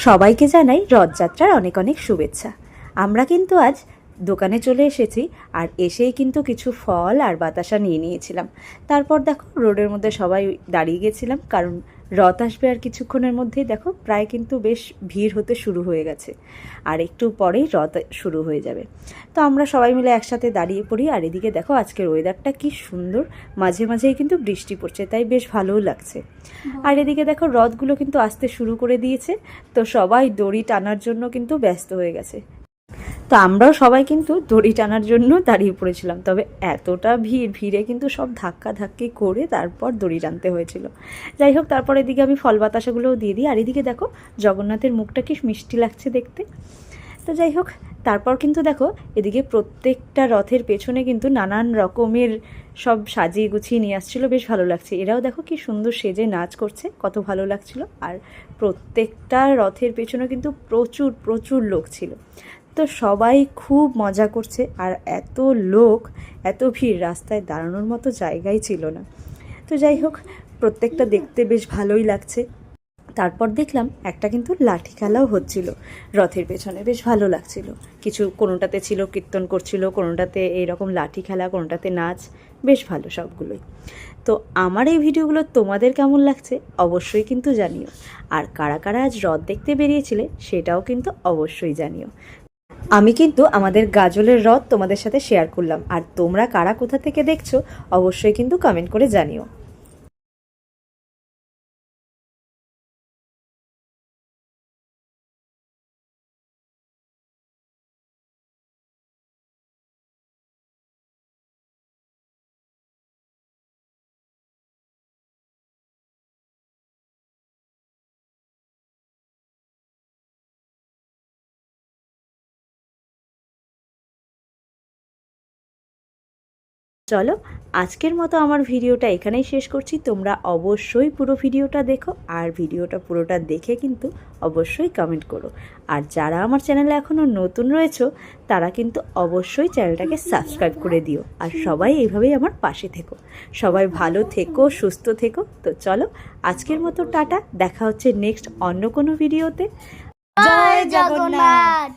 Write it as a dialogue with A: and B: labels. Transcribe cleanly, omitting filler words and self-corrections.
A: সবাইকে জানাই রথযাত্রার অনেক অনেক শুভেচ্ছা। আমরা কিন্তু আজ দোকানে চলে এসেছি, আর এসেই কিন্তু কিছু ফল আর বাতাসা নিয়ে নিয়েছিলাম। তারপর দেখো রোডের মধ্যে সবাই দাঁড়িয়ে গেছিলাম, কারণ রথ আসবে আর কিছুক্ষণের মধ্যেই। দেখো প্রায় কিন্তু বেশ ভিড় হতে শুরু হয়ে গেছে, আর একটু পরেই রথ শুরু হয়ে যাবে। তো আমরা সবাই মিলে একসাথে দাঁড়িয়ে পড়ি। আর এদিকে দেখো আজকের ওয়েদারটা কি সুন্দর, মাঝে মাঝেই কিন্তু বৃষ্টি পড়ছে, তাই বেশ ভালোও লাগছে। আর এদিকে দেখো রথগুলো কিন্তু আসতে শুরু করে দিয়েছে, তো সবাই দড়ি টানার জন্য কিন্তু ব্যস্ত হয়ে গেছে। তো আমরাও সবাই কিন্তু দড়ি টানার জন্য দাঁড়িয়ে পড়েছিলাম, তবে এতটা ভিড়ে কিন্তু সব ধাক্কা ধাক্কি করে তারপর দড়ি টানতে হয়েছিল। যাই হোক, তারপর এদিকে আমি ফল বাতাসাগুলোও দিয়ে দিই। আর এদিকে দেখো জগন্নাথের মুখটা কি মিষ্টি লাগছে দেখতে। তো যাই হোক, তারপর কিন্তু দেখো এদিকে প্রত্যেকটা রথের পেছনে কিন্তু নানান রকমের সব সাজিয়ে গুছিয়ে নিয়ে আসছিলো, বেশ ভালো লাগছে। এরাও দেখো কি সুন্দর সেজে নাচ করছে, কত ভালো লাগছিল। আর প্রত্যেকটা রথের পেছনে কিন্তু প্রচুর প্রচুর লোক ছিল, তো সবাই খুব মজা করছে। আর এত লোক, এত ভিড়, রাস্তায় দাঁড়ানোর মতো জায়গাই ছিল না। তো যাই হোক, প্রত্যেকটা দেখতে বেশ ভালোই লাগছে। তারপর দেখলাম একটা কিন্তু লাঠি খেলাও হচ্ছিল রথের পেছনে, বেশ ভালো লাগছিল। কিছু কোনোটাতে ছিল কীর্তন করছিল, কোনোটাতে এইরকম লাঠি খেলা, কোনোটাতে নাচ, বেশ ভালো সবগুলোই। তো আমার এই ভিডিওগুলো তোমাদের কেমন লাগছে অবশ্যই কিন্তু জানিও। আর কারা কারা আজ রথ দেখতে বেরিয়েছিলে সেটাও কিন্তু অবশ্যই জানিও। আমি কিন্তু আমাদের গাজলের রথ তোমাদের সাথে শেয়ার করলাম, আর তোমরা কারা কোথা থেকে দেখছো অবশ্যই কিন্তু কমেন্ট করে জানিও। চলো আজকের মতো আমার ভিডিওটা এখানেই শেষ করছি। তোমরা অবশ্যই পুরো ভিডিওটা দেখো, আর ভিডিওটা পুরোটা দেখে কিন্তু অবশ্যই কমেন্ট করো। আর যারা আমার চ্যানেলে এখনও নতুন রয়েছো তারা কিন্তু অবশ্যই চ্যানেলটাকে সাবস্ক্রাইব করে দিও। আর সবাই এইভাবেই আমার পাশে থেকো। সবাই ভালো থেকো, সুস্থ থেকো। তো চলো আজকের মতো টাটা, দেখা হচ্ছে নেক্সট অন্য কোনো ভিডিওতে। জয় জগন্নাথ।